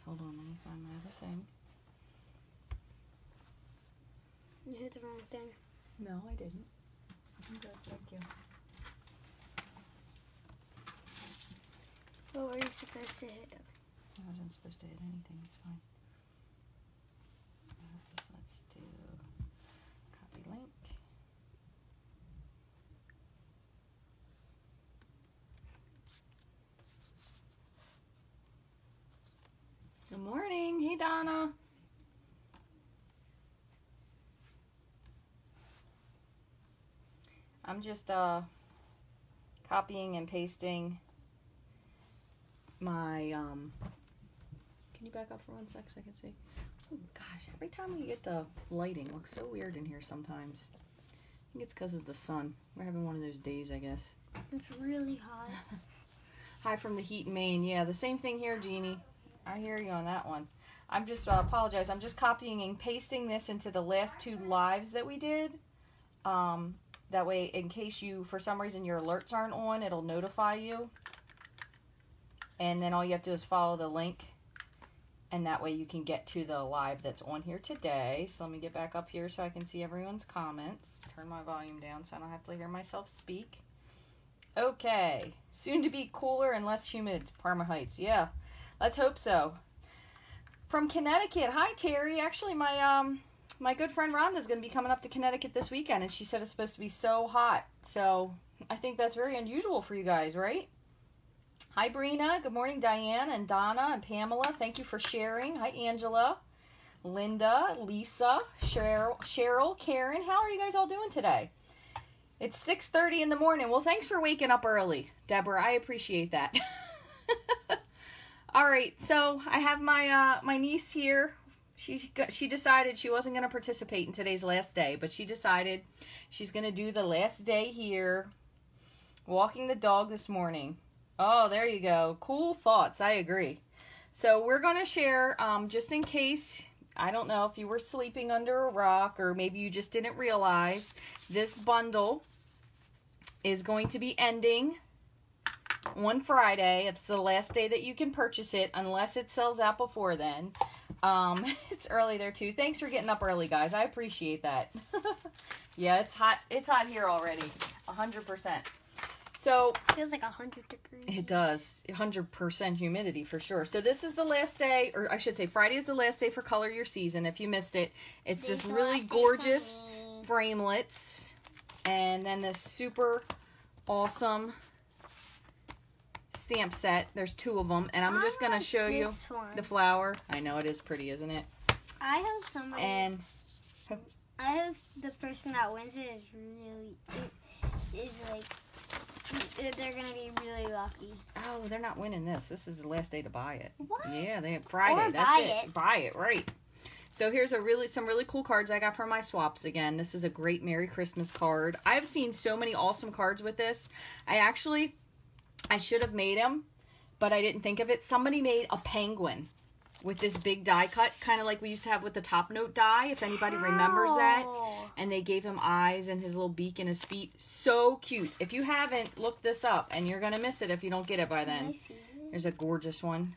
Hold on, let me find my other thing. You hit the wrong thing. No, I didn't. I'm good, thank you. What were you supposed to hit? I wasn't supposed to hit anything, it's fine. Let's do copy link. Good morning. Hey, Donna. I'm just copying and pasting my can you back up for 1 sec so I can see? Oh gosh, every time we get the lighting, it looks so weird in here sometimes. I think it's because of the sun. We're having one of those days, I guess. It's really hot. Hi from the heat in Maine. Yeah, the same thing here, Jeannie. I hear you on that one. I'm just apologize. I'm just copying and pasting this into the last 2 lives that we did. That way, in case you, for some reason, your alerts aren't on, it'll notify you. And then all you have to do is follow the link. And that way you can get to the live that's on here today. So let me get back up here so I can see everyone's comments. Turn my volume down so I don't have to hear myself speak. Okay. Soon to be cooler and less humid, Parma Heights. Yeah, let's hope so. From Connecticut. Hi, Terry. Actually, my good friend Rhonda's going to be coming up to Connecticut this weekend, and she said it's supposed to be so hot. So I think that's very unusual for you guys, right? Hi, Brina. Good morning, Diane and Donna and Pamela. Thank you for sharing. Hi, Angela, Linda, Lisa, Cheryl, Karen. How are you guys all doing today? It's 6:30 in the morning. Well, thanks for waking up early, Deborah. I appreciate that. All right, so I have my niece here. She decided she wasn't going to participate in today's last day, but she decided she's going to do the last day here, walking the dog this morning. Oh, there you go. Cool thoughts. I agree. So we're going to share, just in case, I don't know if you were sleeping under a rock or maybe you just didn't realize, this bundle is going to be ending on Friday. It's the last day that you can purchase it unless it sells out before then. It's early there too. Thanks for getting up early, guys. I appreciate that. Yeah, it's hot. It's hot here already. 100%. So it feels like 100 degrees. It does. 100% humidity for sure. So this is the last day, or I should say Friday is the last day for Color Your Season. If you missed it, it's this really gorgeous framelits, and then this super awesome stamp set. There's 2 of them, and I'm just going to show you the flower. I know it is pretty, isn't it? I hope somebody... And I hope the person that wins it is like... They're going to be really lucky. Oh, they're not winning this. This is the last day to buy it. What? Yeah, they have Friday. That's it. Buy it, right. So here's some really cool cards I got from my swaps again. This is a great Merry Christmas card. I've seen so many awesome cards with this. I should have made them, but I didn't think of it. Somebody made a penguin with this big die cut, kind of like we used to have with the top note die, if anybody remembers that. And they gave him eyes and his little beak and his feet. So cute. If you haven't, look this up, and you're going to miss it if you don't get it by then. I see. There's a gorgeous one.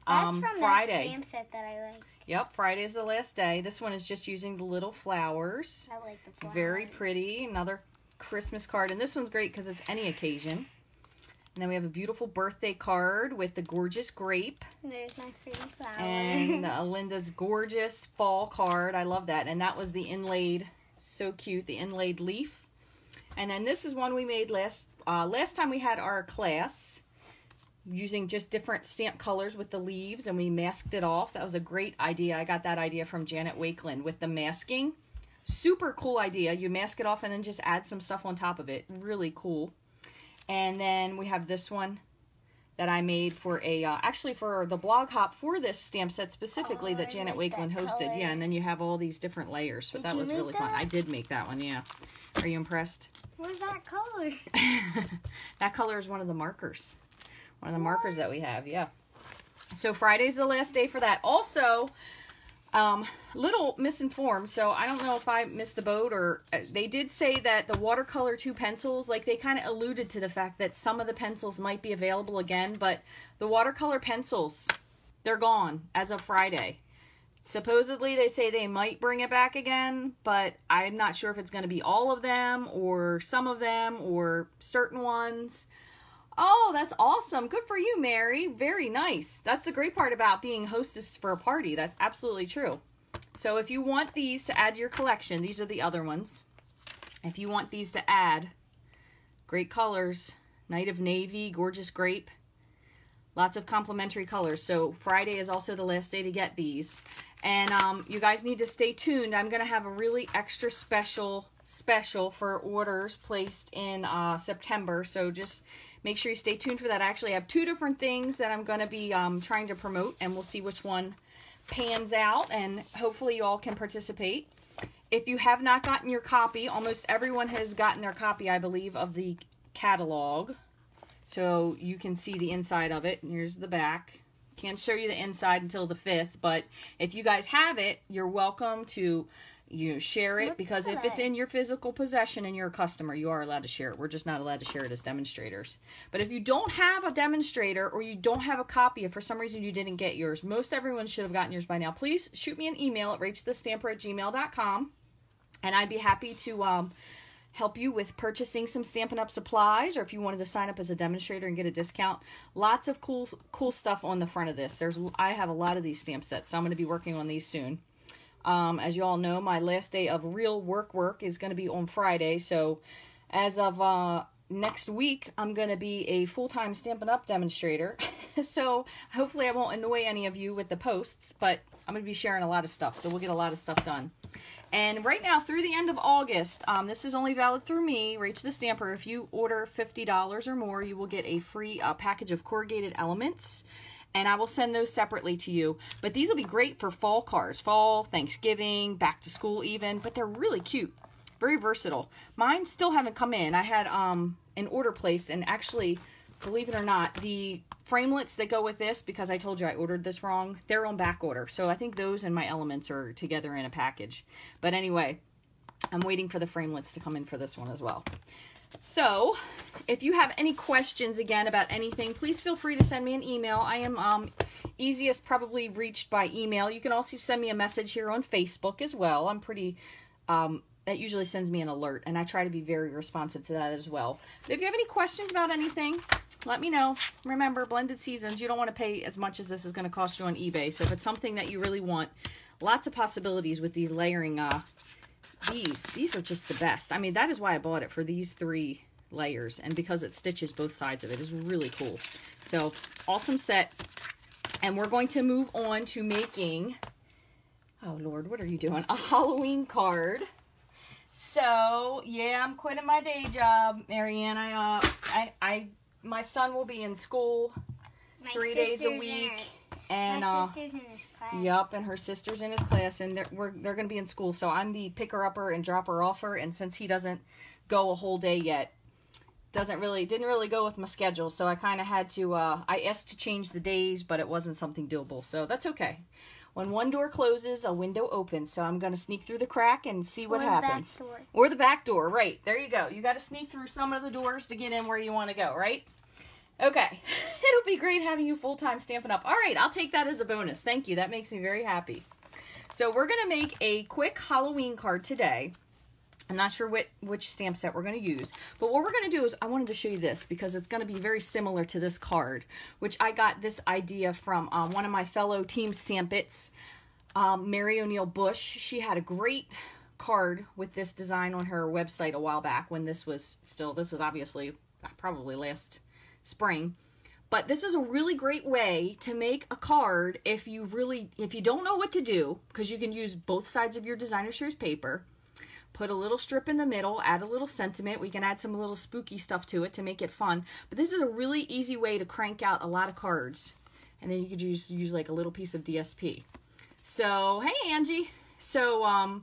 That's from Friday. That stamp set that I like. Yep, Friday is the last day. This one is just using the little flowers. I like the flowers. Very pretty. Another Christmas card. And this one's great because it's any occasion. And then we have a beautiful birthday card with the gorgeous grape. There's my pretty flower. And Linda's gorgeous fall card. I love that. And that was the inlaid, so cute, the inlaid leaf. And then this is one we made last time we had our class, using just different stamp colors with the leaves, and we masked it off. That was a great idea. I got that idea from Janet Wakeland with the masking. Super cool idea. You mask it off and then just add some stuff on top of it. Really cool. And then we have this one that I made for actually for the blog hop for this stamp set specifically that Janet Wakeland hosted. Yeah, and then you have all these different layers. So that was really fun. I did make that one, yeah. Are you impressed? Where's that color? That color is one of the markers. One of the markers that we have, yeah. So Friday's the last day for that. Also, little misinformed, so I don't know if I missed the boat, or they did say that the watercolor 2 pencils, like they kind of alluded to the fact that some of the pencils might be available again, but the watercolor pencils They're gone as of Friday. Supposedly, they say they might bring it back again, but I'm not sure if it's going to be all of them or some of them or certain ones. Oh, that's awesome. Good for you, Mary. Very nice. That's the great part about being hostess for a party. That's absolutely true. So if you want these to add to your collection, these are the other ones. If you want these to add, great colors. Night of Navy, gorgeous grape. Lots of complimentary colors. So Friday is also the last day to get these. And you guys need to stay tuned. I'm going to have a really extra special for orders placed in September. So just make sure you stay tuned for that. I actually have 2 different things that I'm going to be trying to promote, and we'll see which one pans out, and hopefully you all can participate. If you have not gotten your copy, almost everyone has gotten their copy, I believe, of the catalog. So you can see the inside of it. And here's the back. Can't show you the inside until the 5th, but if you guys have it, you're welcome to share it, because if it's in your physical possession and you're a customer, you are allowed to share it. We're just not allowed to share it as demonstrators. But if you don't have a demonstrator or you don't have a copy, if for some reason you didn't get yours, most everyone should have gotten yours by now, please shoot me an email at rachthestamper@gmail.com, and I'd be happy to help you with purchasing some Stampin' Up! Supplies, or if you wanted to sign up as a demonstrator and get a discount. Lots of cool stuff on the front of this. I have a lot of these stamp sets, so I'm going to be working on these soon. As you all know, my last day of real work is going to be on Friday, so as of next week, I'm going to be a full-time Stampin' Up! Demonstrator. So hopefully I won't annoy any of you with the posts, but I'm going to be sharing a lot of stuff, so we'll get a lot of stuff done. And right now, through the end of August, this is only valid through me, Rach the Stamper. If you order $50 or more, you will get a free package of corrugated elements, and I will send those separately to you. But these will be great for fall cards, fall, Thanksgiving, back to school even, but they're really cute, very versatile. Mine still haven't come in. I had an order placed, and actually, believe it or not, the framelits that go with this, because I told you I ordered this wrong, they're on back order. So I think those and my elements are together in a package. But anyway, I'm waiting for the framelits to come in for this one as well. So if you have any questions again about anything, please feel free to send me an email. I am easiest probably reached by email. You can also send me a message here on Facebook as well. I'm pretty that usually sends me an alert, and I try to be very responsive to that as well. But if you have any questions about anything, let me know. Remember, blended seasons, you don't want to pay as much as this is going to cost you on eBay. So if it's something that you really want, lots of possibilities with these layering. These are just the best. I mean, that is why I bought it, for these 3 layers, and because it stitches both sides of it. Is really cool. So awesome set. And we're going to move on to making, oh Lord, what are you doing? A Halloween card. So yeah, I'm quitting my day job, Marianne. My son will be in school 3 days a week, and my sister's in his class. Yep, and her sister's in his class, and they're going to be in school. So I'm the picker-upper and dropper-offer, and since he doesn't go a whole day yet, didn't really go with my schedule. So I kind of had to. I asked to change the days, but it wasn't something doable. So that's okay. When one door closes, a window opens. So I'm going to sneak through the crack and see what happens. Back door. Or the back door. Right. There you go. You got to sneak through some of the doors to get in where you want to go, right? Okay. It'll be great having you full-time Stampin' Up. All right. I'll take that as a bonus. Thank you. That makes me very happy. So we're going to make a quick Halloween card today. I'm not sure which stamp set we're going to use, but what we're going to do is I wanted to show you this because it's going to be very similar to this card, which I got this idea from one of my fellow Team Stampits, Mary O'Neill Bush. She had a great card with this design on her website a while back when this was obviously probably last spring. But this is a really great way to make a card if you don't know what to do, because you can use both sides of your designer series paper. Put a little strip in the middle, add a little sentiment. We can add some little spooky stuff to it to make it fun. But this is a really easy way to crank out a lot of cards. And then you could use like a little piece of DSP. So, hey Angie. So,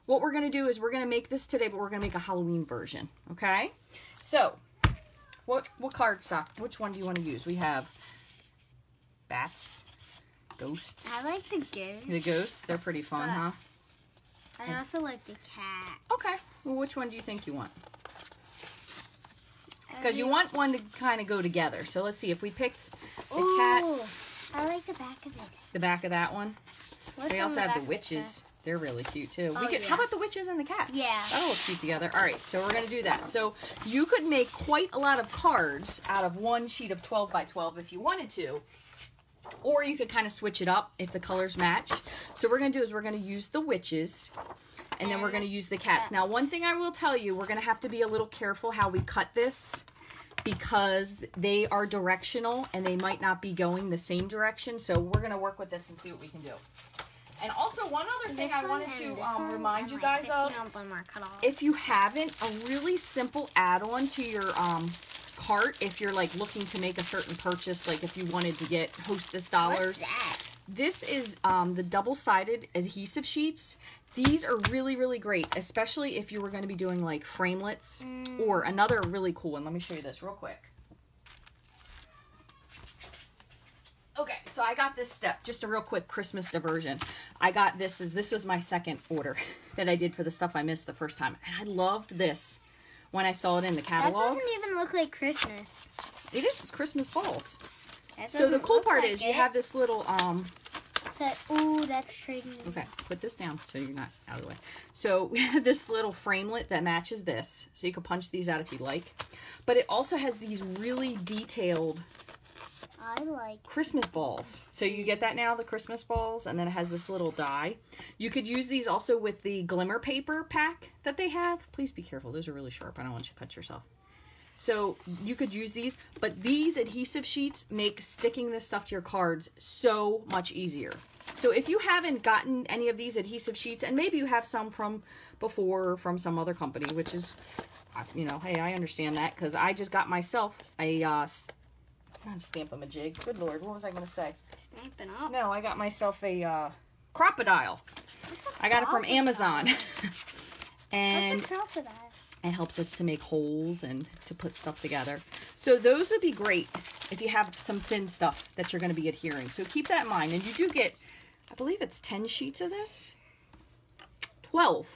what we're going to do is we're going to make this today, but we're going to make a Halloween version. Okay? So, what cardstock? Which one do you want to use? We have bats, ghosts. I like the ghosts. The ghosts? They're pretty fun, huh? I also like the cat. Okay. Well, which one do you think you want? Because you want one to kind of go together. So let's see if we picked the cats. I like the back of the cat. the back of that one. What's They on also have back the of witches. cats? They're really cute too. Oh, yeah. How about the witches and the cats? Yeah. That'll look cute together. All right, so we're going to do that. So you could make quite a lot of cards out of one sheet of 12 by 12 if you wanted to. Or you could kind of switch it up if the colors match. So what we're going to do is we're going to use the witches. And then we're going to use the cats. Now, one thing I will tell you, we're going to have to be a little careful how we cut this because they are directional and they might not be going the same direction. So we're going to work with this and see what we can do. And also, one other thing I wanted to remind you guys of, if you haven't, a really simple add-on to your cart, if you're like looking to make a certain purchase, like if you wanted to get Hostess dollars. What's that? This is the double-sided adhesive sheets. These are really, really great, especially if you were going to be doing like framelits or another really cool one. Let me show you this real quick. Okay, so I got this step, just a real quick Christmas diversion. I got this was my second order that I did for the stuff I missed the first time. And I loved this when I saw it in the catalog. That doesn't even look like Christmas. It is, it's Christmas balls. That So the doesn't cool look part like is it. you have this little Ooh, that's pretty. okay, put this down so you're not out of the way. So we have this little framelit that matches this. So you can punch these out if you like. But it also has these really detailed I like Christmas balls. So you get that now, the Christmas balls, and then it has this little die. You could use these also with the glimmer paper pack that they have. Please be careful. Those are really sharp. I don't want you to cut yourself. So you could use these, but these adhesive sheets make sticking this stuff to your cards so much easier. So if you haven't gotten any of these adhesive sheets, and maybe you have some from before or from some other company, which is, you know, hey, I understand that because I just got myself a, not Stamp-a-majig. Good Lord, what was I going to say? Stampin' Up. No, I got myself a crocodile. I got it from Amazon. And What's a crocodile? it helps us to make holes and to put stuff together. So those would be great if you have some thin stuff that you're going to be adhering. So keep that in mind. And you do get, I believe it's 10 sheets of this. 12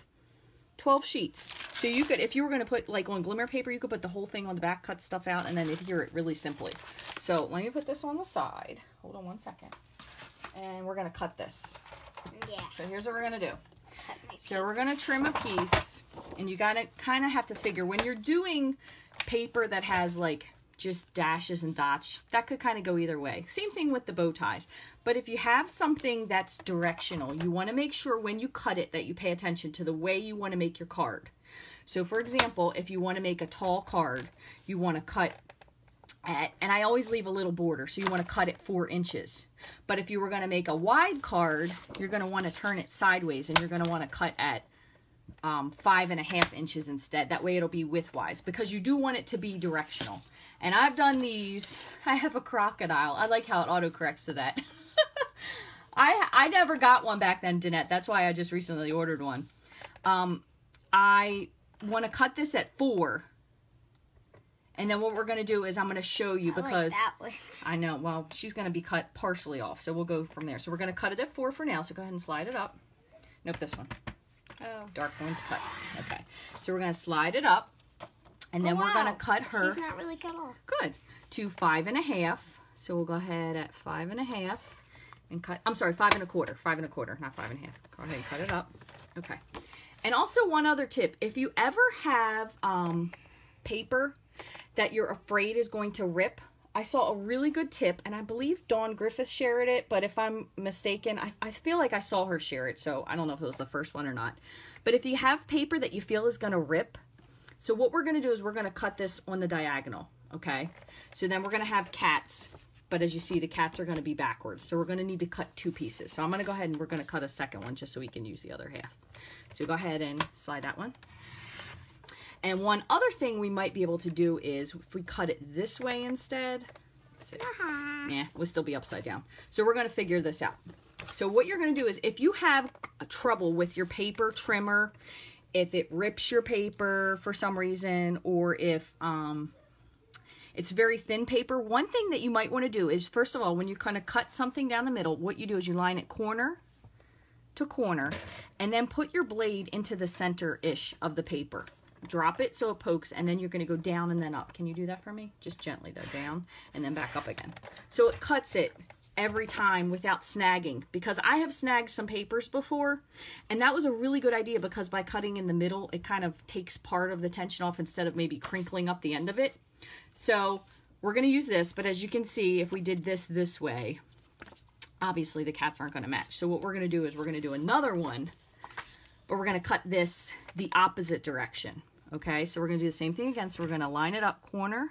sheets. So you could, if you were going to put like on glimmer paper, you could put the whole thing on the back, cut stuff out, and then adhere it really simply. So let me put this on the side. Hold on one second. And we're going to cut this. Yeah. So here's what we're going to do. Cut my So we're going to trim a piece, and you got to kind of have to figure when you're doing paper that has like just dashes and dots, that could kind of go either way. Same thing with the bow ties. But if you have something that's directional, you want to make sure when you cut it that you pay attention to the way you want to make your card. So for example, if you want to make a tall card, you want to cut at, and I always leave a little border, so you want to cut it 4 inches. But if you were going to make a wide card, you're going to want to turn it sideways, and you're going to want to cut at 5.5 inches instead. That way it'll be widthwise, because you do want it to be directional. And I've done these. I have a crocodile. I like how it autocorrects to that. I never got one back then, Danette. That's why I just recently ordered one. I want to cut this at 4. And then what we're going to do is I'm going to show you, because I like that one. I know, well, she's going to be cut partially off. So we'll go from there. So we're going to cut it at 4 for now. So go ahead and slide it up. Nope, this one. Oh. Dark one's cut. Okay. So we're going to slide it up. And then we're going to cut her. She's not really cut off. Good. To 5.5. So we'll go ahead at 5.5 and cut. I'm sorry, 5.25. 5.25, not 5.5. Go ahead and cut it up. Okay. And also one other tip. If you ever have paper that you're afraid is going to rip, I saw a really good tip, and I believe Dawn Griffith shared it, but if I'm mistaken, I feel like I saw her share it, so I don't know if it was the first one or not. But if you have paper that you feel is going to rip, so what we're going to do is we're going to cut this on the diagonal, okay? So then we're going to have cats, but as you see, the cats are going to be backwards. So we're going to need to cut 2 pieces. So I'm going to go ahead and we're going to cut a second one just so we can use the other half. So go ahead and slide that one. And one other thing we might be able to do is if we cut it this way instead, let's see. Yeah, we'll still be upside down. So we're going to figure this out. So what you're going to do is if you have a trouble with your paper trimmer, if it rips your paper for some reason, or if it's very thin paper, one thing that you might want to do is, first of all, when you're going to cut something down the middle, what you do is you line it corner to corner, and then put your blade into the center-ish of the paper. Drop it so it pokes, and then you're going to go down and then up. Can you do that for me? Just gently, though, down and then back up again. So it cuts it every time without snagging, because I have snagged some papers before, and that was a really good idea because by cutting in the middle, it kind of takes part of the tension off instead of maybe crinkling up the end of it. So we're going to use this, but as you can see, if we did this way, obviously the cats aren't going to match. So what we're going to do is we're going to do another one, but we're going to cut this the opposite direction. Okay, so we're going to do the same thing again. So we're going to line it up corner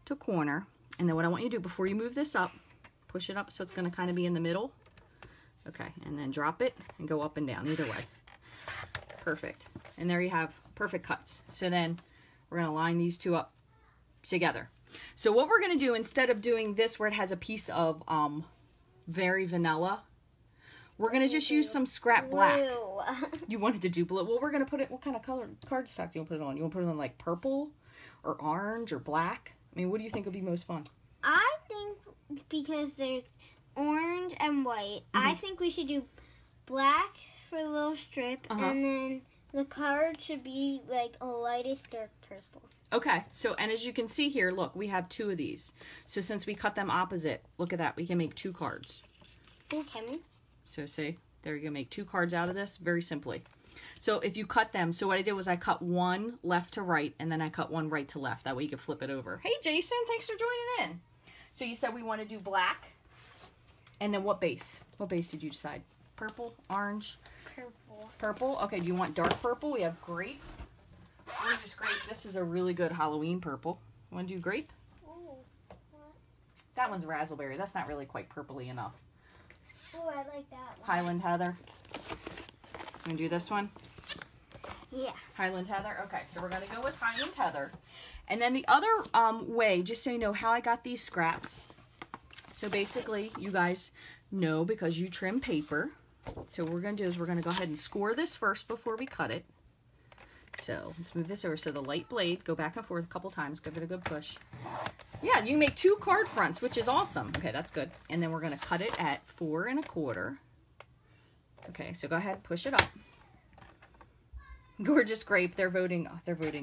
to corner, and then what I want you to do before you move this up, push it up so it's going to kind of be in the middle. Okay, and then drop it and go up and down either way. Perfect. And there you have perfect cuts. So then we're going to line these two up together. So what we're going to do, instead of doing this where it has a piece of very vanilla, we're going to just use some scrap black. You wanted to do blue. Well, we're going to put it, what kind of color cardstock do you want to put it on? You want to put it on like purple or orange or black? I mean, what do you think would be most fun? I think because there's orange and white, I think we should do black for the little strip, and then the card should be like a lightish dark purple. Okay, so, and as you can see here, look, we have two of these. So since we cut them opposite, look at that, we can make two cards. Okay. So see, there you go, make two cards out of this very simply. So if you cut them, so what I did was I cut one left to right, and then I cut one right to left. That way you can flip it over. Hey, Jason, thanks for joining in. So you said we want to do black. And then what base? What base did you decide? Purple, orange? Purple. Purple? Okay, do you want dark purple? We have grape. Gorgeous grape. This is a really good Halloween purple. You want to do grape? Ooh, what? That one's raspberry. That's not really quite purpley enough. Oh, I like that one. Highland Heather. You want to do this one? Yeah. Highland Heather? Okay, so we're going to go with Highland Heather. And then the other way, just so you know how I got these scraps. So basically, you guys know because you trim paper. So what we're going to do is we're going to go ahead and score this first before we cut it. So let's move this over. So the light blade, go back and forth a couple times. Give it a good push. Yeah, you can make two card fronts, which is awesome. Okay, that's good. And then we're going to cut it at 4 1/4. Okay, so go ahead, push it up. Gorgeous grape. They're voting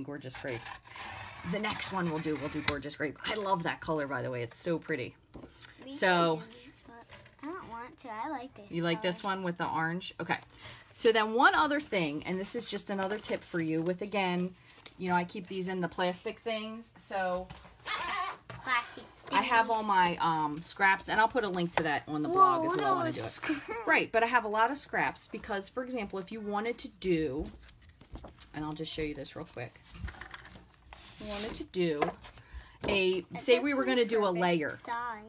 gorgeous grape. The next one we'll do gorgeous grape. I love that color, by the way. It's so pretty. So I don't want to. I like this. You like this one with the orange? Okay. So then one other thing, and this is just another tip for you with, again, you know, I keep these in the plastic things. So Plastic I have all my scraps, and I'll put a link to that on the blog as well when I do it. Right, but I have a lot of scraps because, for example, if you wanted to do, and I'll just show you this real quick. You wanted to do say we were going to do a layer,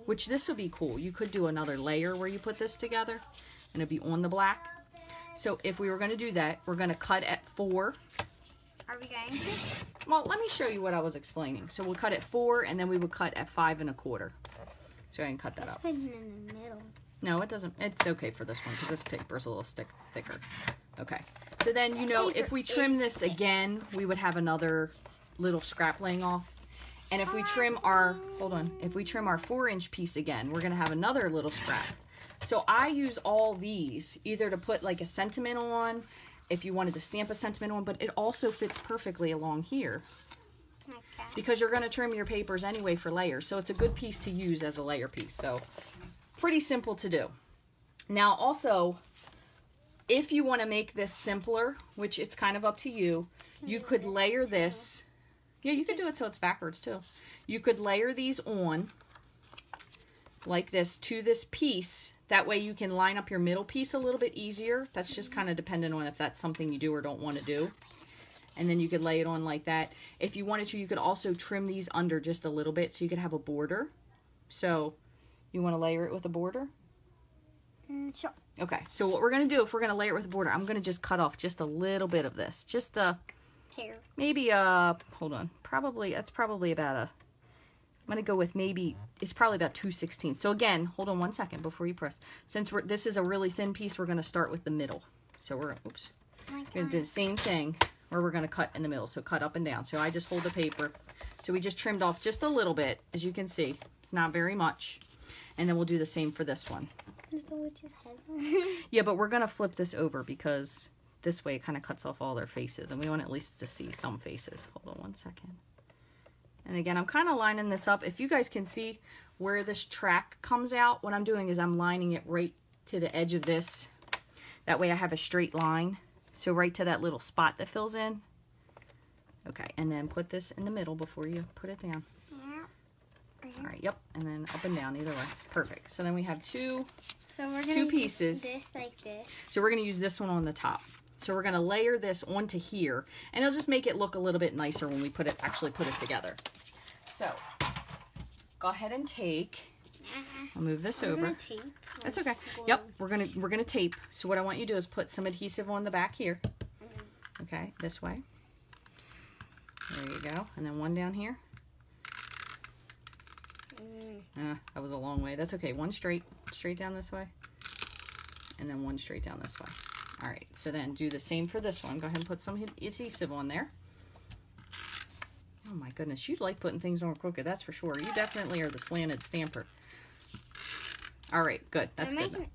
which this would be cool. You could do another layer where you put this together, and it'd be on the black. So if we were going to do that, we're going to cut at 4. Are we going to? Well, let me show you what I was explaining. So we'll cut at 4, and then we would cut at 5 1/4. So I can cut that up. Put it in the middle. No, it doesn't. It's okay for this one because this paper is a little thicker. Okay. So then, you know, if we trim this again, we would have another little scrap laying off. And if we trim our, if we trim our 4-inch piece again, we're going to have another little scrap. So I use all these either to put like a sentiment on, if you wanted to stamp a sentiment on, but it also fits perfectly along here. Okay. Because you're going to trim your papers anyway for layers. So it's a good piece to use as a layer piece. So pretty simple to do. Now also, if you want to make this simpler, which it's kind of up to you, you could layer this. Yeah, you could do it so it's backwards too. You could layer these on like this to this piece. That way you can line up your middle piece a little bit easier. That's just kind of dependent on if that's something you do or don't want to do. And then you could lay it on like that. If you wanted to, you could also trim these under just a little bit so you could have a border. So you want to layer it with a border? Sure. Okay, so what we're going to do, if we're going to layer it with a border, I'm going to just cut off just a little bit of this. Just here. Maybe hold on. That's probably about I'm going to go with maybe, it's probably about 2/16. So again, hold on one second before you press. Since this is a really thin piece, we're going to start with the middle. So we're going to do the same thing where we're going to cut in the middle. So cut up and down. So I just hold the paper. So we just trimmed off just a little bit, as you can see. It's not very much. And then we'll do the same for this one. Is the witch's head? Yeah, but we're going to flip this over because this way it kind of cuts off all their faces. And we want at least to see some faces. Hold on one second. And again, I'm kind of lining this up. If you guys can see, where this track comes out, what I'm doing is I'm lining it right to the edge of this. That way I have a straight line. So right to that little spot that fills in. Okay, and then put this in the middle before you put it down. Yeah. All right, yep, and then up and down either way. Perfect. So then we have two we're gonna pieces. Use this like this. So we're going to use this one on the top. So we're going to layer this onto here, and it'll just make it look a little bit nicer when we actually put it together. So go ahead and take. I'll move this over. Tape. That's okay. Yep, we're gonna tape. So what I want you to do is put some adhesive on the back here. Okay, this way. There you go. And then one down here. That was a long way. That's okay. One straight down this way. And then one straight down this way. All right, so then do the same for this one. Go ahead and put some adhesive on there. Oh my goodness, you like putting things on crooked, that's for sure. You definitely are the slanted stamper. All right, good. That's good.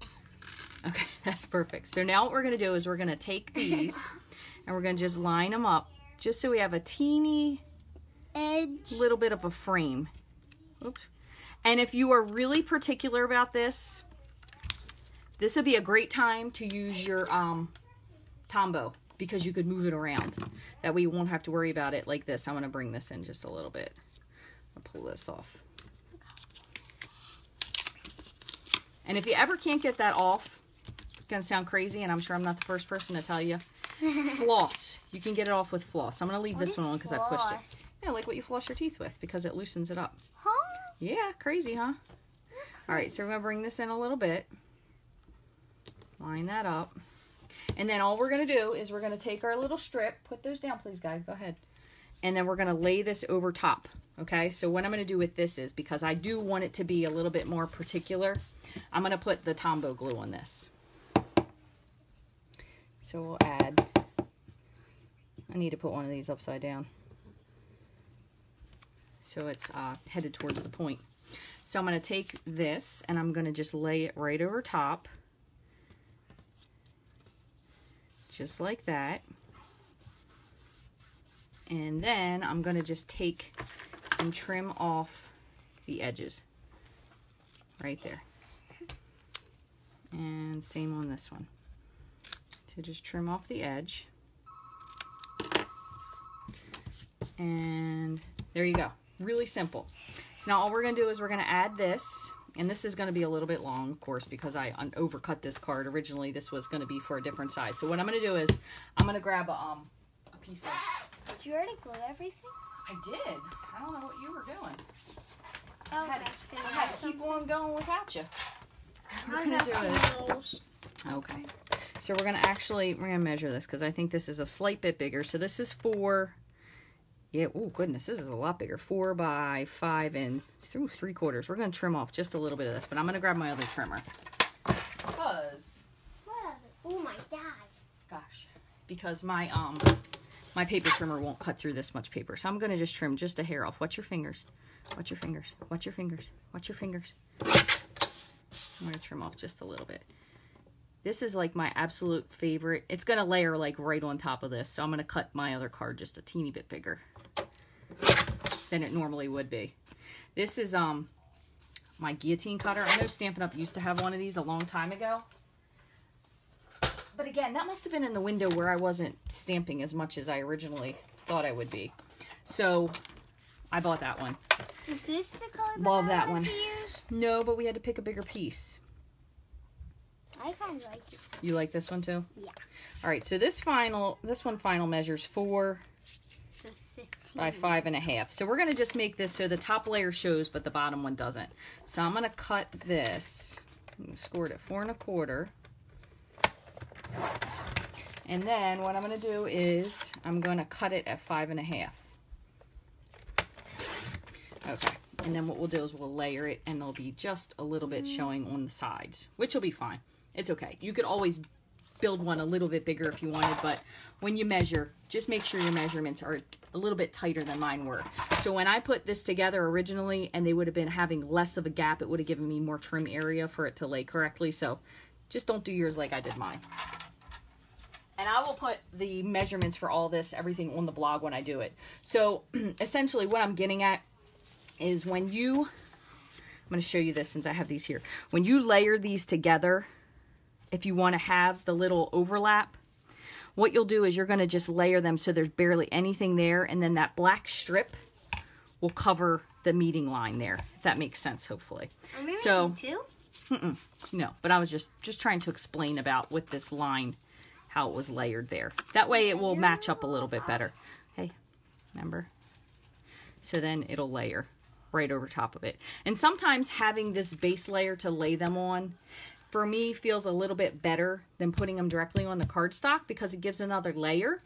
Okay, that's perfect. So now what we're going to do is we're going to take these and we're going to just line them up just so we have a teeny edge, little bit of a frame. Oops. And if you are really particular about this, this would be a great time to use your Tombow, because you could move it around. That way you won't have to worry about it like this. I'm going to bring this in just a little bit. I'll pull this off. And if you ever can't get that off, it's going to sound crazy, and I'm sure I'm not the first person to tell you, floss. You can get it off with floss. I'm going to leave this one on because I pushed it. Yeah, like what you floss your teeth with, because it loosens it up. Huh? Yeah, crazy, huh? All right, so we're going to bring this in a little bit. Line that up. And then all we're going to do is we're going to take our little strip. Put those down, please, guys. Go ahead. And then we're going to lay this over top. Okay, so what I'm going to do with this is, because I do want it to be a little bit more particular, I'm going to put the Tombow glue on this. So we'll add, I need to put one of these upside down so it's headed towards the point. So I'm going to take this and I'm going to just lay it right over top. Just like that. And then I'm going to just take and trim off the edges right there. And same on this one. So just trim off the edge. And there you go. Really simple. So now all we're going to do is we're going to add this. And this is going to be a little bit long, of course, because I overcut this card. Originally, this was going to be for a different size. So what I'm going to do is I'm going to grab a piece of... Did you already glue everything? I did. I don't know what you were doing. Oh, I had to keep on going without you. We're gonna do it. Okay. So we're going to measure this because I think this is a slight bit bigger. So this is 4... Yeah, oh goodness, this is a lot bigger. 4 by 5 and 3/4. We're going to trim off just a little bit of this, but I'm going to grab my other trimmer. Because... Oh my god. Gosh. Because my my paper trimmer won't cut through this much paper. So I'm going to just trim just a hair off. Watch your fingers. Watch your fingers. Watch your fingers. Watch your fingers. I'm going to trim off just a little bit. This is like my absolute favorite. It's going to layer like right on top of this. So I'm going to cut my other card just a teeny bit bigger than it normally would be. This is my guillotine cutter. I know Stampin' Up used to have one of these a long time ago. But again, that must have been in the window where I wasn't stamping as much as I originally thought I would be. So I bought that one. Is this the color Love that one. To use? No, but we had to pick a bigger piece. I kind of like it. You like this one too? Yeah. All right, so this one final measures 4 by 5.5. So we're gonna just make this so the top layer shows, but the bottom one doesn't. So I'm gonna cut this. I'm gonna score it at 4 1/4. And then what I'm gonna do is I'm gonna cut it at 5.5. Okay. And then what we'll do is we'll layer it, and there'll be just a little bit showing on the sides, which will be fine. It's okay. You could always build one a little bit bigger if you wanted, but when you measure, just make sure your measurements are a little bit tighter than mine were. So when I put this together originally, and they would have been having less of a gap, it would have given me more trim area for it to lay correctly. So just don't do yours like I did mine. And I will put the measurements for all this, everything on the blog when I do it. So essentially what I'm getting at is when you I'm going to show you this since I have these here. When you layer these together, if you want to have the little overlap, what you'll do is you're going to just layer them so there's barely anything there, and then that black strip will cover the meeting line there, if that makes sense, hopefully. Are we making two? No, but I was just trying to explain about with this line, how it was layered there. That way it will match up a little bit better. Hey, remember? So then it'll layer right over top of it. And sometimes having this base layer to lay them on, for me, feels a little bit better than putting them directly on the cardstock because it gives another layer.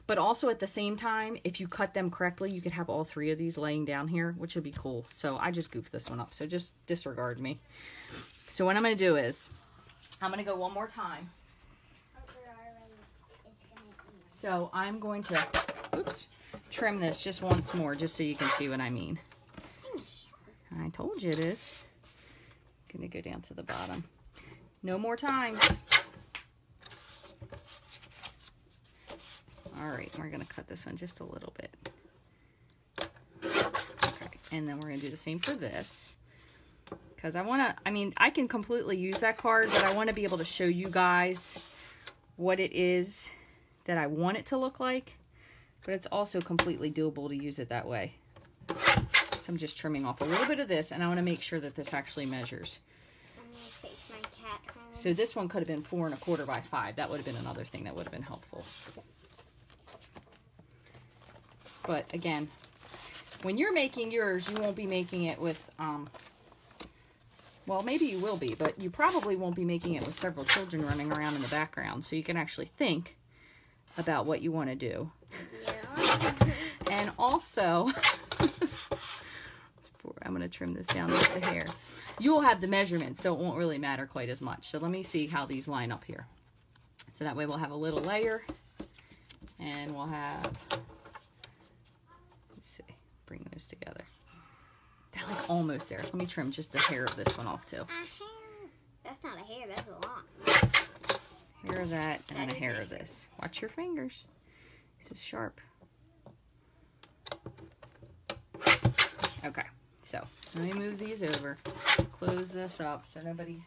But also at the same time, if you cut them correctly, you could have all three of these laying down here, which would be cool. So I just goofed this one up, so just disregard me. So what I'm going to do is, I'm going to go one more time. So I'm going to, oops, trim this just once more, just so you can see what I mean. I told you it is. I'm going to go down to the bottom. No more times. All right, we're going to cut this one just a little bit. Okay, and then we're going to do the same for this. Because I want to, I mean, I can completely use that card, but I want to be able to show you guys what it is that I want it to look like. But it's also completely doable to use it that way. So I'm just trimming off a little bit of this, and I want to make sure that this actually measures. I'm going to take my cat home. So this one could have been 4 1/4 by 5. That would have been another thing that would have been helpful. But again, when you're making yours, you won't be making it with, well, maybe you will be, but you probably won't be making it with several children running around in the background. So you can actually think about what you want to do. Yeah. And also, I'm going to trim this down just a hair. You'll have the measurements, so it won't really matter quite as much. So let me see how these line up here. So that way we'll have a little layer, and we'll have, let's see, bring those together. They're like almost there. Let me trim just a hair of this one off too. A hair? That's not a hair, that's a lot. Hair of that, and then a hair of this. Watch your fingers. This is sharp. Okay, so let me move these over. Close this up so nobody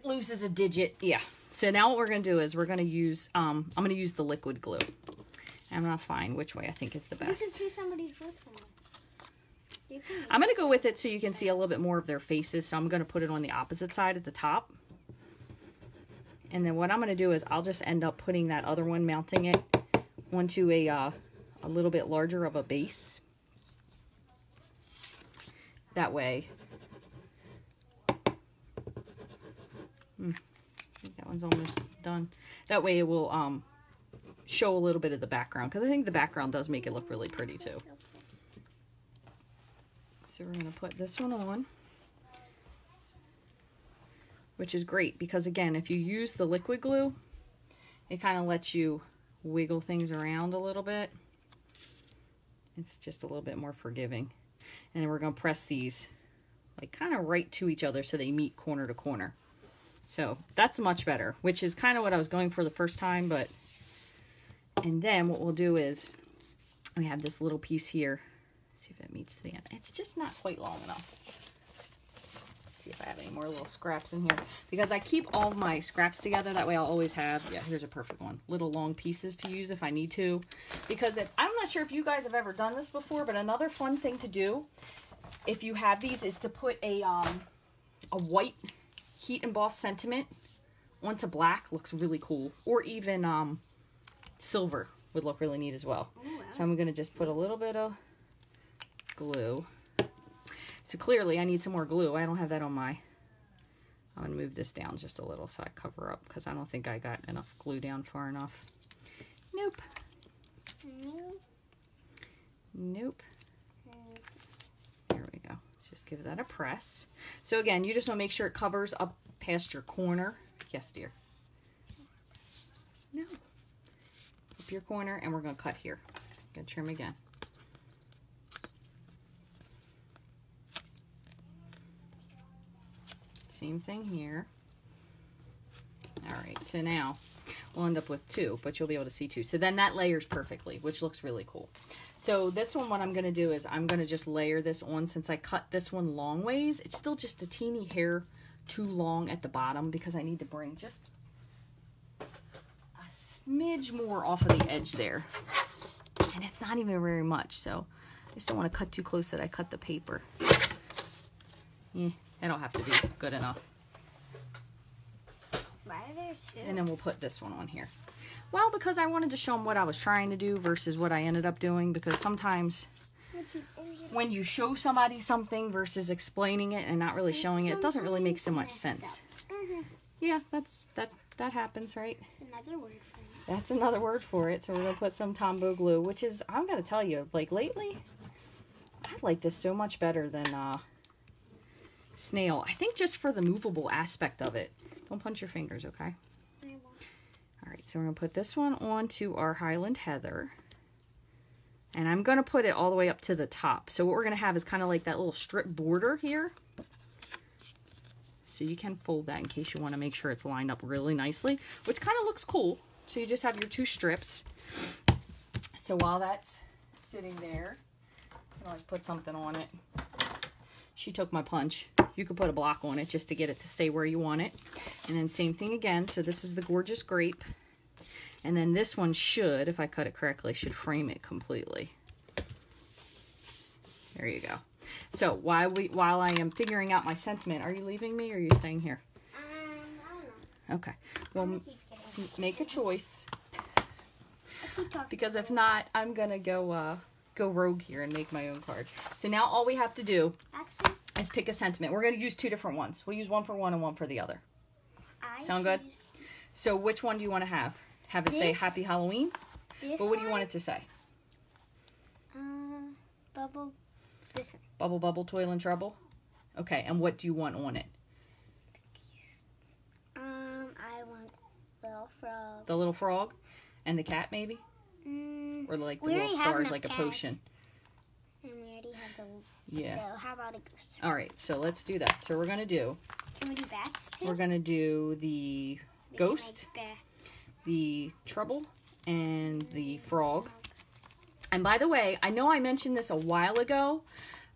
loses a digit. Yeah. So now what we're going to do is we're going to use, I'm going to use the liquid glue. I'm going to find which way I think is the best. You can see somebody's lips on it. I'm going to go with it so you can see a little bit more of their faces. So I'm going to put it on the opposite side at the top. And then what I'm going to do is I'll just end up putting that other one, mounting it onto a little bit larger of a base. That way, I think that one's almost done. That way it will show a little bit of the background, because I think the background does make it look really pretty too. So we're going to put this one on, which is great because, again, if you use the liquid glue, it kind of lets you wiggle things around a little bit. It's just a little bit more forgiving. And then we're going to press these like kind of right to each other so they meet corner to corner. So that's much better, which is kind of what I was going for the first time. But and then what we'll do is we have this little piece here. Let's see if it meets the end. It's just not quite long enough. Let's see if I have any more little scraps in here, because I keep all of my scraps together. That way I'll always have, yeah, here's a perfect one, little long pieces to use if I need to. Because I'm not sure if you guys have ever done this before, but another fun thing to do if you have these is to put a white heat embossed sentiment onto black. Looks really cool. Or even silver would look really neat as well. Oh, wow. So I'm going to just put a little bit of glue. So clearly I need some more glue. I don't have that on my, I'm going to move this down just a little so I cover up, because I don't think I got enough glue down far enough. Nope. Nope. There we go. Let's just give that a press. So again, you just want to make sure it covers up past your corner. Yes, dear. No. Up your corner, and we're going to cut here. Going to trim again. Same thing here. All right, so now we'll end up with 2, but you'll be able to see 2. So then that layers perfectly, which looks really cool. So this one, what I'm going to do is I'm going to just layer this on. Since I cut this one long ways, it's still just a teeny hair too long at the bottom because I need to bring just a smidge more off of the edge there. And it's not even very much, so I just don't want to cut too close that I cut the paper. It'll have to be good enough. Why are there 2? And then we'll put this one on here. Well, because I wanted to show them what I was trying to do versus what I ended up doing, because sometimes when you show somebody something versus explaining it and not really showing it, it doesn't really make so much sense. Yeah, that happens, right? That's another word for it. That's another word for it. So we're going to put some Tombow glue, which is, I'm going to tell you, like lately, I like this so much better than Snail. I think just for the movable aspect of it. Don't punch your fingers, okay? I won't. Alright, so we're going to put this one onto our Highland Heather. And I'm going to put it all the way up to the top. So what we're going to have is kind of like that little strip border here. So you can fold that in case you want to make sure it's lined up really nicely, which kind of looks cool. So you just have your 2 strips. So while that's sitting there, you can always put something on it. She took my punch. You could put a block on it just to get it to stay where you want it. And then same thing again. So this is the Gorgeous Grape. And then this one should, if I cut it correctly, should frame it completely. There you go. So while I am figuring out my sentiment, are you leaving me or are you staying here? I don't know. Okay. Well, make a choice. I keep talking. Because if not, I'm gonna go rogue here and make my own card. So now all we have to do is pick a sentiment. We're gonna use 2 different ones. We'll use one for one and one for the other. Sound good? So which one do you want to have? Have it say Happy Halloween? But what do you want it to say? Bubble. This one. Bubble, bubble, toil and trouble? Okay, and what do you want on it? I want little frog. The little frog? And the cat, maybe? Or like the little stars, like a potion? And we already have the... Yeah. So how about a ghost? Alright, so let's do that. So we're going to do... Can we do bats too? We're going to do the ghost, the trouble, and the frog. And by the way, I know I mentioned this a while ago,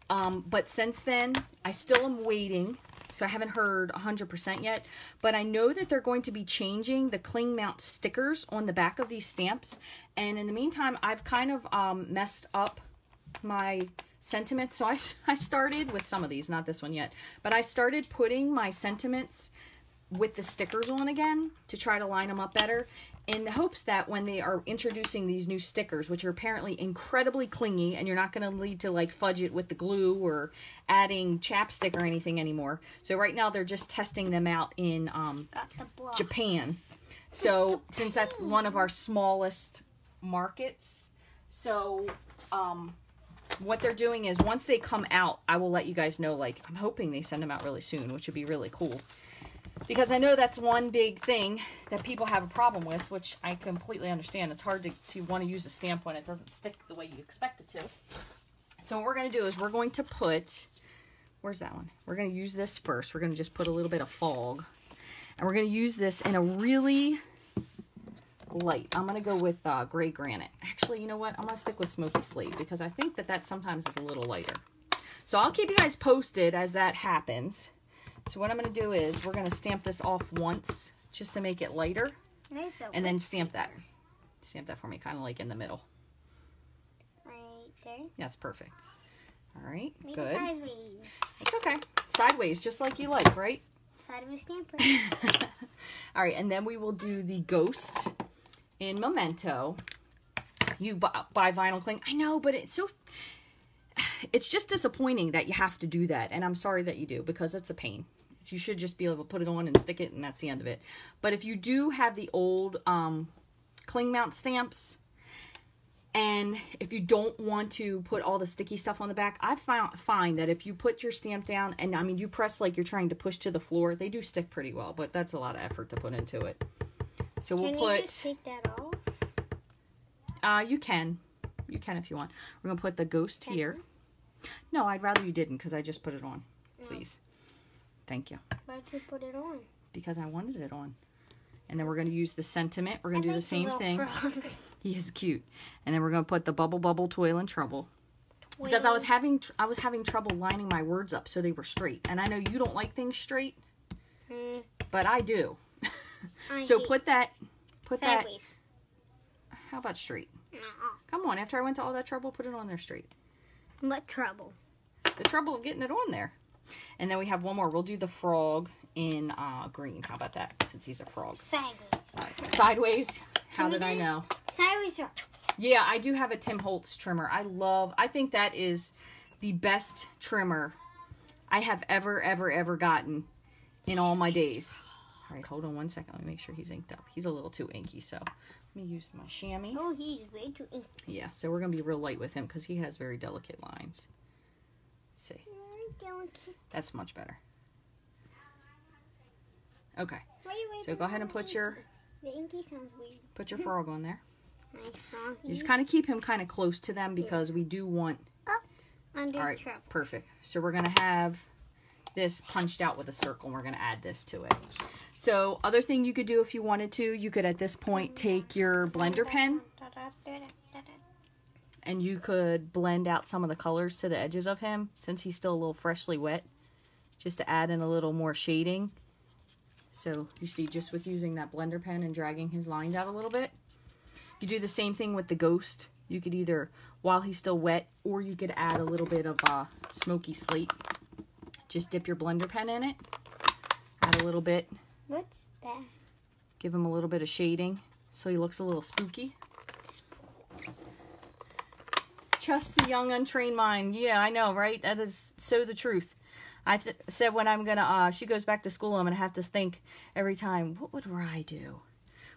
but since then, I still am waiting. So I haven't heard 100% yet, but I know that they're going to be changing the cling mount stickers on the back of these stamps. And in the meantime, I've kind of messed up my sentiments. So I started with some of these, not this one yet, but I started putting my sentiments with the stickers on again to try to line them up better, in the hopes that when they are introducing these new stickers, which are apparently incredibly clingy, and you're not going to need to like fudge it with the glue or adding chapstick or anything anymore. So right now they're just testing them out in Japan. So since that's one of our smallest markets, so what they're doing is once they come out, I will let you guys know. Like, I'm hoping they send them out really soon, which would be really cool. Because I know that's one big thing that people have a problem with, which I completely understand. It's hard to want to use a stamp when it doesn't stick the way you expect it to. So what we're going to do is we're going to put, where's that one? We're going to use this first. We're going to just put a little bit of fog. And we're going to use this in a really light. I'm going to go with gray granite. Actually, you know what? I'm going to stick with smoky slate because I think that sometimes is a little lighter. So I'll keep you guys posted as that happens. So what I'm going to do is we're going to stamp this off once just to make it lighter. And then stamp that. Stamp that for me, kind of like in the middle. Right there? Yeah, that's perfect. All right, Maybe good. sideways. It's okay. Sideways, just like you like, right? Sideways stamper. All right, and then we will do the ghost in Memento. You buy vinyl cling. I know, but it's just disappointing that you have to do that. And I'm sorry that you do because it's a pain. You should just be able to put it on and stick it, and that's the end of it. But if you do have the old cling mount stamps, and if you don't want to put all the sticky stuff on the back, I find that if you put your stamp down, and I mean you press like you're trying to push to the floor, they do stick pretty well, but that's a lot of effort to put into it. So we'll put... Can you just take that off? You can. You can if you want. We're going to put the ghost here. No, I'd rather you didn't because I just put it on. Please. Thank you. Why'd you put it on? Because I wanted it on. And then we're going to use the sentiment. We're going to do the same thing. He is cute. And then we're going to put the bubble, bubble, toil, and trouble. Because I was having trouble lining my words up so they were straight. And I know you don't like things straight, but I do. So put that sideways. How about straight? Come on, after I went to all that trouble, put it on there straight. What trouble? The trouble of getting it on there. And then we have one more. We'll do the frog in green. How about that? Since he's a frog. Sideways. Sideways. How did I know? Sideways. Yeah, I do have a Tim Holtz trimmer. I think that is the best trimmer I have ever gotten in all my days. All right, hold on one second. Let me make sure he's inked up. He's a little too inky, so let me use my chamois. Oh, he's way too inky. Yeah, so we're going to be real light with him because he has very delicate lines. Let's see. That's much better. Okay. So go ahead and put your... The inky sounds weird. Put your frog on there. My frog. You just kind of keep him kind of close to them because we do want... Under all right, trouble. perfect. So we're going to have this punched out with a circle, and we're going to add this to it. So other thing you could do if you wanted to, you could at this point take your blender pen and you could blend out some of the colors to the edges of him since he's still a little freshly wet, just to add in a little more shading. So you see, just with using that blender pen and dragging his lines out a little bit. You do the same thing with the ghost. You could either, while he's still wet, or you could add a little bit of smoky slate. Just dip your blender pen in it, add a little bit. What's that? Give him a little bit of shading so he looks a little spooky. Just the young untrained mind. Yeah, I know, right? That is so the truth. I said when I'm gonna, she goes back to school, I'm gonna have to think every time, what would Rye do?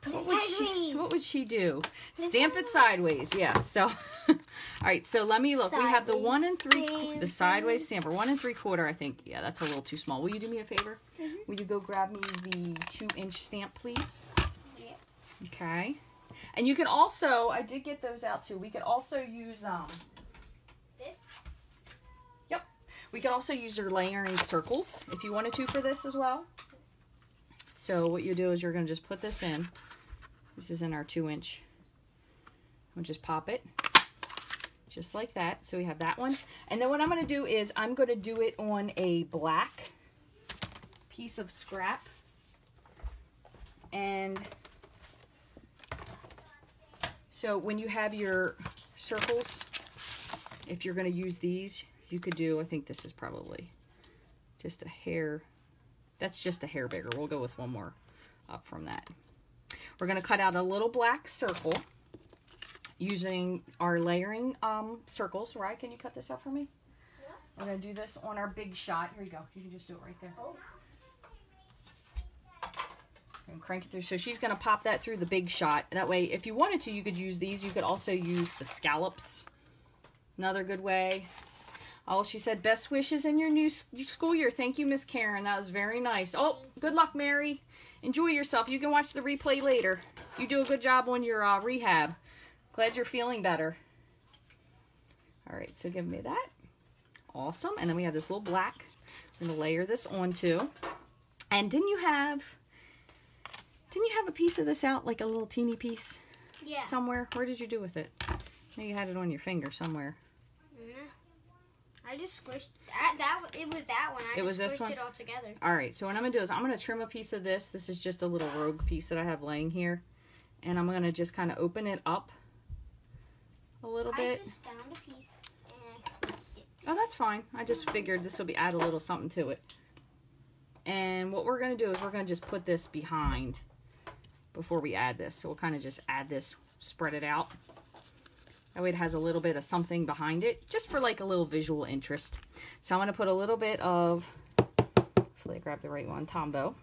What would she do? Stamp it sideways. Yeah. So, all right. So let me look. We have the 1 3/4, the sideways stamper, 1 3/4. I think. Yeah, that's a little too small. Will you do me a favor? Will you go grab me the 2-inch stamp, please? Yeah. Okay. And you can also, I did get those out too. We could also use this. Yep. We could also use your layering circles if you wanted to for this as well. So what you do is you're going to just put this in. This is in our 2-inch. We'll just pop it just like that. So we have that one. And then what I'm going to do is I'm going to do it on a black piece of scrap. And so when you have your circles, if you're going to use these, you could do, I think this is probably just a hair. That's just a hair bigger. We'll go with one more up from that. We're going to cut out a little black circle using our layering circles. Right? Can you cut this out for me? Yeah. We're going to do this on our big shot. Here you go. You can just do it right there. Oh. And crank it through. So she's going to pop that through the big shot. That way, if you wanted to, you could use these. You could also use the scallops. Another good way. Oh, she said, best wishes in your new school year. Thank you, Miss Karen. That was very nice. Oh, good luck, Mary. Enjoy yourself. You can watch the replay later. You do a good job on your rehab. Glad you're feeling better. All right, so give me that. Awesome. And then we have this little black. I'm going to layer this onto. And didn't you have a piece of this out, like a little teeny piece? Yeah. Somewhere? Where did you do with it? Maybe you had it on your finger somewhere. I just squished that. It was that one. I just squished it all together. All right. So what I'm gonna do is I'm gonna trim a piece of this. This is just a little rogue piece that I have laying here, and I'm gonna just kind of open it up a little bit. I just found a piece and I squished it. Oh, that's fine. I just figured this would add a little something to it. And what we're gonna do is we're gonna just put this behind before we add this. So we'll kind of just add this, spread it out. That way it has a little bit of something behind it, just for like a little visual interest. So I'm going to put a little bit of, hopefully I grabbed the right one, Tombow.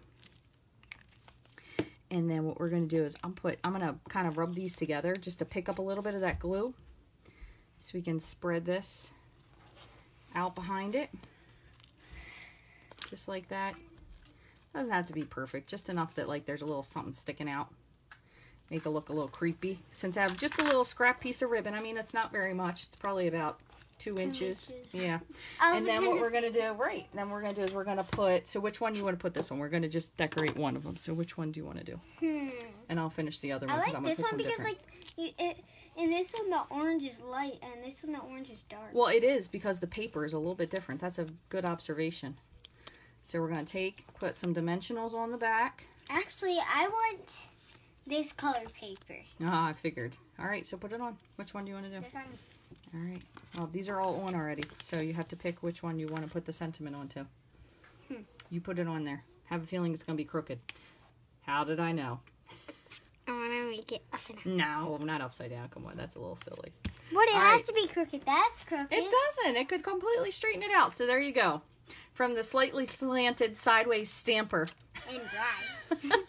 And then what we're going to do is I'm going to kind of rub these together just to pick up a little bit of that glue. So we can spread this out behind it. Just like that. Doesn't have to be perfect, just enough that like there's a little something sticking out. Make it look a little creepy. Since I have just a little scrap piece of ribbon, I mean, it's not very much. It's probably about 2 inches. Yeah. I And was then what gonna we're going to do, right, then we're going to do is we're going to put, so which one do you want to put this on? We're going to just decorate one of them. So which one do you want to do? And I'll finish the other one. I like I'm this gonna one put some because different. in this one the orange is light and this one the orange is dark. Well, it is because the paper is a little bit different. That's a good observation. So we're going to put some dimensionals on the back. Actually, I want this colored paper. Ah, I figured. All right, so put it on. Which one do you want to do? This one. All right. Well, these are all on already, so you have to pick which one you want to put the sentiment onto. You put it on there. Have a feeling it's going to be crooked. How did I know? I want to make it upside down. No, not upside down. Come on, that's a little silly. But it All has right. to be crooked. That's crooked. It doesn't. It could completely straighten it out. So there you go. From the slightly slanted sideways stamper. And dry.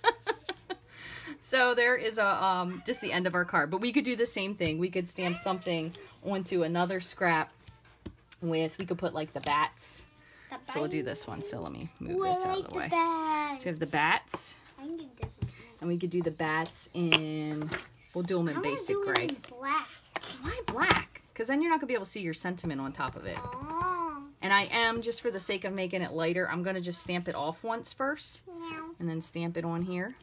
So there is a just the end of our card. But we could do the same thing. We could stamp something onto another scrap with, we could put like the bats. So we'll do this one. So let me move this out of the way. Bats. So we have the bats. I can get different. And we could do the bats in, we'll do them in basic gray. In black. Why black? Because then you're not going to be able to see your sentiment on top of it. Oh. And I am, just for the sake of making it lighter, I'm going to just stamp it off once first. Meow. And then stamp it on here.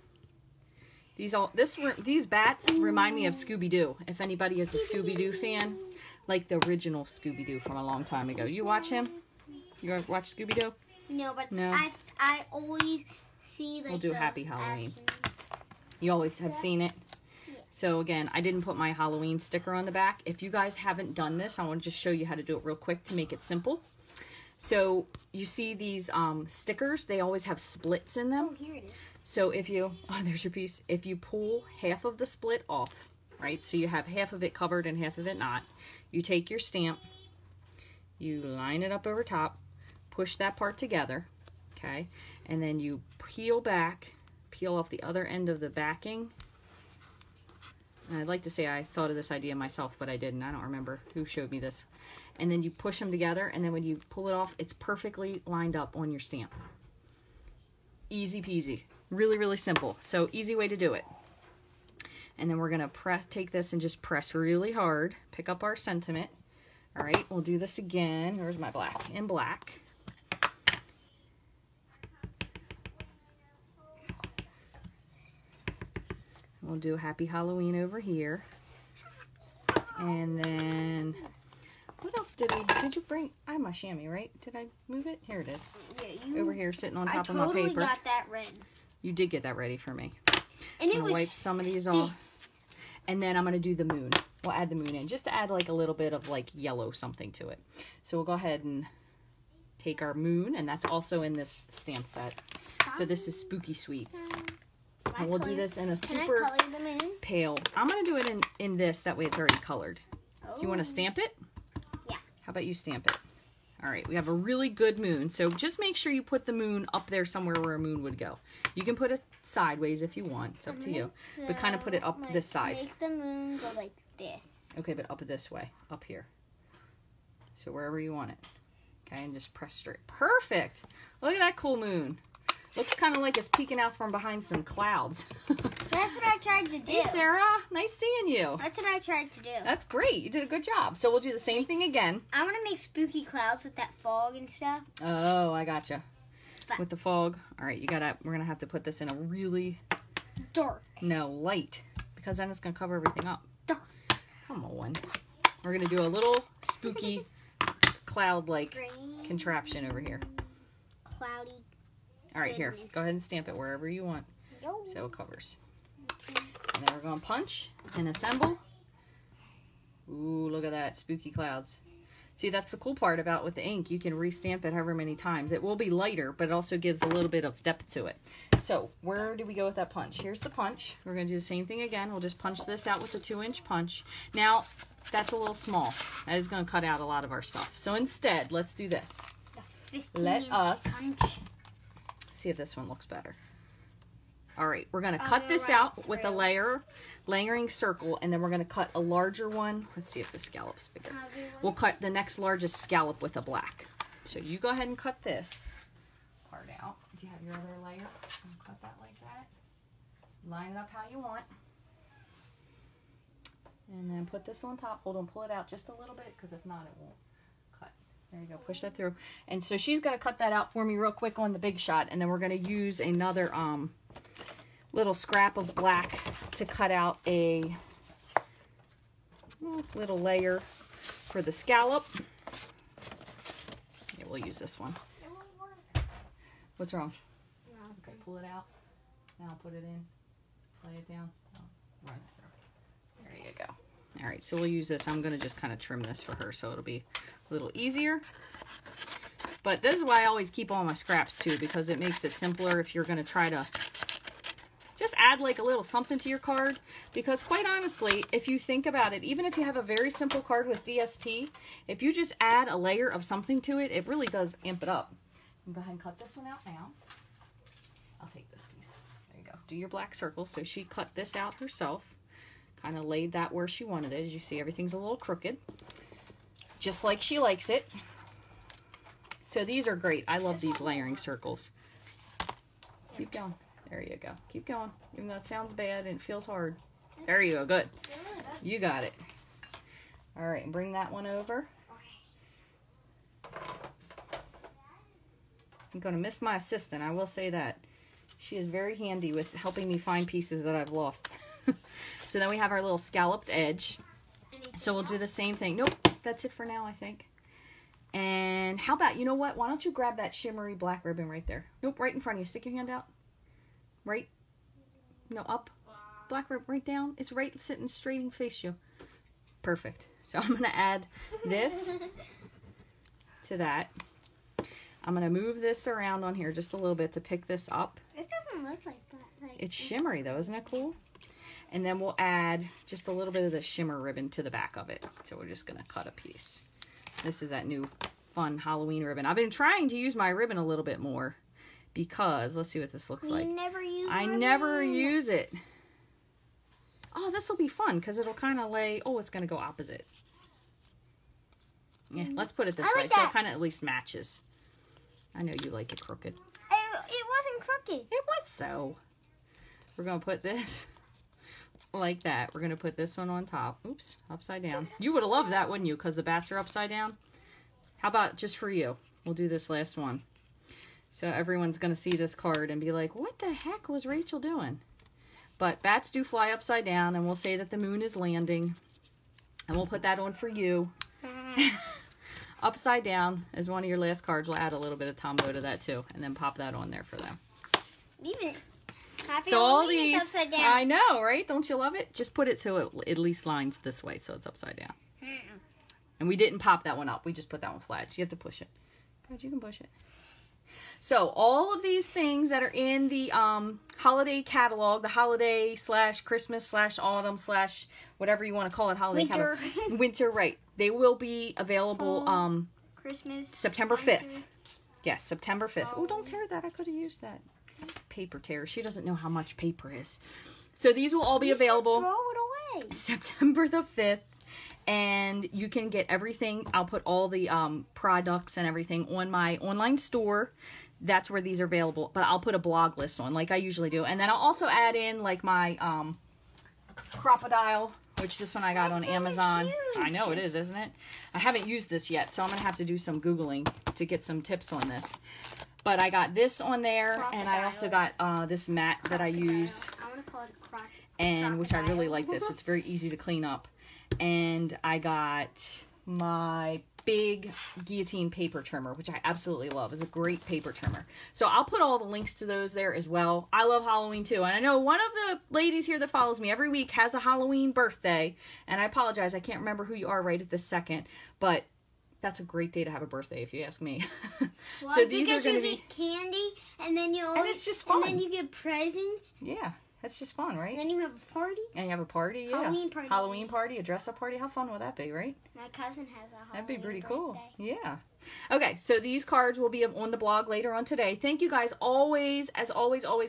These bats remind me of Scooby-Doo. If anybody is a Scooby-Doo fan, like the original Scooby-Doo from a long time ago. You watch him? You watch Scooby-Doo? No, but No. I always see like We'll do the Happy Halloween. actions. You always have seen it. Yeah. So again, I didn't put my Halloween sticker on the back. If you guys haven't done this, I want to just show you how to do it real quick to make it simple. So you see these stickers, they always have splits in them. Oh, here it is. So if you, there's your piece. If you pull half of the split off, right, so you have half of it covered and half of it not, you take your stamp, you line it up over top, push that part together, okay, and then you peel off the other end of the backing. And I'd like to say I thought of this idea myself, but I didn't. I don't remember who showed me this. And then you push them together, and then when you pull it off, it's perfectly lined up on your stamp. Easy peasy. Really, really simple. So easy way to do it. And then we're going to take this and just press really hard. Pick up our sentiment. All right, we'll do this again. Here's my black. In black. We'll do Happy Halloween over here. And then, what else did you bring? I have my chamois, right? Did I move it? Here it is. Yeah, Over here, sitting on top of I totally my paper. got that red. You did get that ready for me. And it I'm was wipe some of these stiff. off. And then I'm going to do the moon. We'll add the moon in, just to add like a little bit of like yellow something to it. So we'll go ahead and take our moon, and that's also in this stamp set. So this is Spooky Sweets. And we'll do this in a super Can I color them in? pale. I'm going to do it in this, that way it's already colored. Oh. You want to stamp it? Yeah. How about you stamp it? All right, we have a really good moon. So just make sure you put the moon up there somewhere where a moon would go. You can put it sideways if you want. It's up to you. But kind of put it up like, this side. Make the moon go like this. Okay, but up this way. Up here. So wherever you want it. Okay, and just press straight. Perfect! Look at that cool moon. Looks kind of like it's peeking out from behind some clouds. That's what I tried to do. Hey, Sarah. Nice seeing you. That's what I tried to do. That's great. You did a good job. So we'll do the same thing again. I want to make spooky clouds with that fog and stuff. Oh, I gotcha. Fun. With the fog. All right, we're going to have to put this in a really... Dark. No, light. Because then it's going to cover everything up. Dark. Come on. We're going to do a little spooky cloud-like Green. contraption over here. Cloudy. All right, here. Goodness. Go ahead and stamp it wherever you want. Yo. So it covers. And then we're going to punch and assemble. Ooh, look at that. Spooky clouds. See, that's the cool part about with the ink. You can re-stamp it however many times. It will be lighter, but it also gives a little bit of depth to it. So where do we go with that punch? Here's the punch. We're going to do the same thing again. We'll just punch this out with the 2-inch punch. Now, that's a little small. That is going to cut out a lot of our stuff. So instead, let's do this. Let us see if this one looks better. All right, we're going to cut this out with a layering circle, and then we're going to cut a larger one. Let's see if the scallop's bigger. We'll cut the next largest scallop with a black. So you go ahead and cut this part out. If you have your other layer, cut that like that. Line it up how you want. And then put this on top. Hold on, pull it out just a little bit, because if not, it won't. There you go, push that through. And so she's going to cut that out for me real quick on the Big Shot, and then we're going to use another little scrap of black to cut out a little layer for the scallop. Yeah, we'll use this one. It won't work. What's wrong? No. Okay, pull it out. Now put it in. Lay it down. Oh, run it through. There you go. All right, so we'll use this. I'm going to just kind of trim this for her so it'll be a little easier. But this is why I always keep all my scraps too, because it makes it simpler if you're going to try to just add like a little something to your card. Because quite honestly, if you think about it, even if you have a very simple card with DSP, if you just add a layer of something to it, it really does amp it up. Go ahead and cut this one out now. I'll take this piece. There you go. Do your black circle. So she cut this out herself. Kind of laid that where she wanted it. As you see, everything's a little crooked. Just like she likes it. So these are great. I love these layering circles. Keep going. There you go. Keep going. Even though it sounds bad and it feels hard. There you go. Good. You got it. All right. And bring that one over. I'm going to miss my assistant. I will say that. She is very handy with helping me find pieces that I've lost. So then we have our little scalloped edge. So we'll do the same thing. Nope, that's it for now, I think. And how about, you know what? Why don't you grab that shimmery black ribbon right there? Nope, right in front of you. Stick your hand out. Right? No, up. Black ribbon, right down. It's right sitting straight in face you. Perfect. So I'm going to add this to that. I'm going to move this around on here just a little bit to pick this up. This doesn't look like that. It's shimmery though, isn't it cool? And then we'll add just a little bit of the shimmer ribbon to the back of it. So we're just going to cut a piece. This is that new fun Halloween ribbon. I've been trying to use my ribbon a little bit more because, let's see what this looks like. I never use it. Oh, this will be fun because it'll kind of lay, oh, it's going to go opposite. Yeah, let's put it this way so it kind of at least matches. I know you like it crooked. It wasn't crooked. It was so. We're going to put this like that. We're going to put this one on top. Oops, upside down. You would have loved that, wouldn't you? Because the bats are upside down. How about just for you? We'll do this last one. So everyone's going to see this card and be like, what the heck was Rachel doing? But bats do fly upside down, and we'll say that the moon is landing. And we'll put that on for you. Upside down is one of your last cards. We'll add a little bit of Tombow to that too, and then pop that on there for them. Even Happy so all Halloween these, is upside down. I know, right? Don't you love it? Just put it so it at least lines this way, so it's upside down. And we didn't pop that one up. We just put that one flat. So you have to push it. God, you can push it. So all of these things that are in the holiday catalog, the holiday / Christmas / autumn / whatever you want to call it, holiday Winter. catalog. Winter, right. They will be available Christmas. September Summer. 5th. Yes, September 5th. Oh, don't tear that. I could have used that. Paper tear. She doesn't know how much paper is. So these will all be available Throw it away. September the 5th. And you can get everything. I'll put all the products and everything on my online store. That's where these are available. But I'll put a blog list on like I usually do. And then I'll also add in like my crocodile, which this one I got on Amazon. I know it is, isn't it? I haven't used this yet, so I'm going to have to do some Googling to get some tips on this. But I got this on there, crocodile. And I also got this mat that I use. I want to call it crocodile. And which I really like this. It's very easy to clean up. And I got my big guillotine paper trimmer, which I absolutely love. It's a great paper trimmer. So I'll put all the links to those there as well. I love Halloween too. And I know one of the ladies here that follows me every week has a Halloween birthday. And I apologize, I can't remember who you are right at this second. But that's a great day to have a birthday if you ask me. Well, so these are going to be get candy and then you always, and it's just fun. And then you get presents. Yeah. That's just fun, right? And then you have a party. And you have a party, yeah. Halloween party, a dress-up party. How fun would that be, right? My cousin has a Halloween That'd be pretty birthday. cool. Yeah. Okay, so these cards will be on the blog later on today. Thank you guys always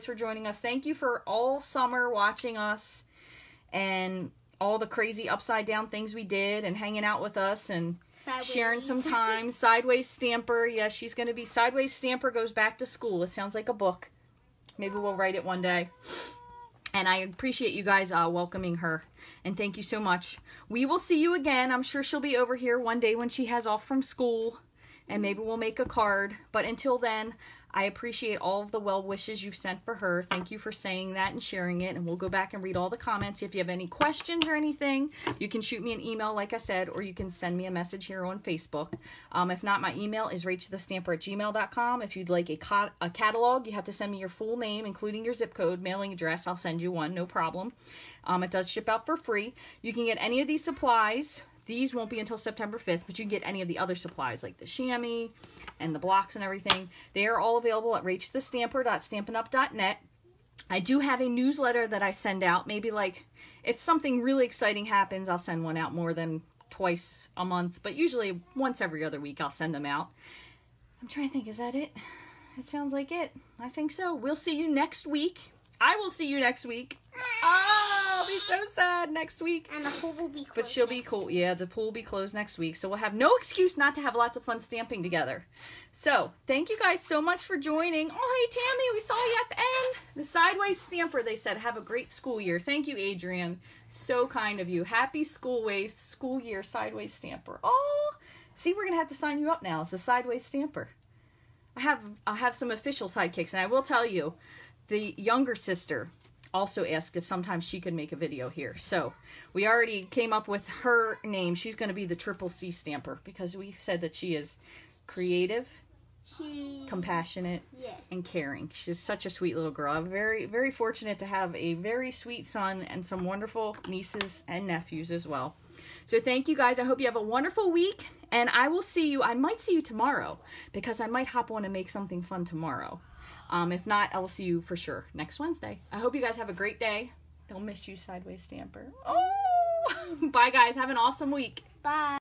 for joining us. Thank you for all summer watching us and all the crazy upside-down things we did and hanging out with us and sharing some time. Sideways Stamper. Yeah, she's going to be Sideways Stamper Goes Back to School. It sounds like a book. Maybe we'll write it one day. And I appreciate you guys welcoming her. And thank you so much. We will see you again. I'm sure she'll be over here one day when she has off from school. and maybe we'll make a card. But until then, I appreciate all of the well wishes you've sent for her. Thank you for saying that and sharing it, and we'll go back and read all the comments. If you have any questions or anything, you can shoot me an email, like I said, or you can send me a message here on Facebook. If not, my email is rachthestamper@gmail.com. If you'd like a catalog, you have to send me your full name, including your zip code, mailing address. I'll send you one, no problem. It does ship out for free. You can get any of these supplies. These won't be until September 5th, but you can get any of the other supplies like the chamois and the blocks and everything. They are all available at rachthestamper.stampinup.net. I do have a newsletter that I send out. Maybe like if something really exciting happens, I'll send one out more than twice a month, but usually once every other week I'll send them out. I'm trying to think, is that it? It sounds like it. I think so. We'll see you next week. I will see you next week. Oh, I'll be so sad next week. And the pool will be closed. But she'll be cool. Yeah, the pool will be closed next week. So we'll have no excuse not to have lots of fun stamping together. So, thank you guys so much for joining. Oh, hey, Tammy, we saw you at the end. The Sideways Stamper, they said, have a great school year. Thank you, Adrian. So kind of you. Happy school year, Sideways Stamper. Oh, see, we're going to have to sign you up now. It's the Sideways Stamper. I'll have some official sidekicks, and I will tell you, the younger sister also asked if sometimes she could make a video here. So we already came up with her name. She's going to be the Triple C Stamper because we said that she is creative, compassionate, and caring. She's such a sweet little girl. I'm very, very fortunate to have a very sweet son and some wonderful nieces and nephews as well. So thank you guys. I hope you have a wonderful week, and I will see you. I might see you tomorrow because I might hop on and make something fun tomorrow. If not, I will see you for sure next Wednesday. I hope you guys have a great day. They'll miss you, Sideways Stamper. Oh, bye guys. Have an awesome week. Bye.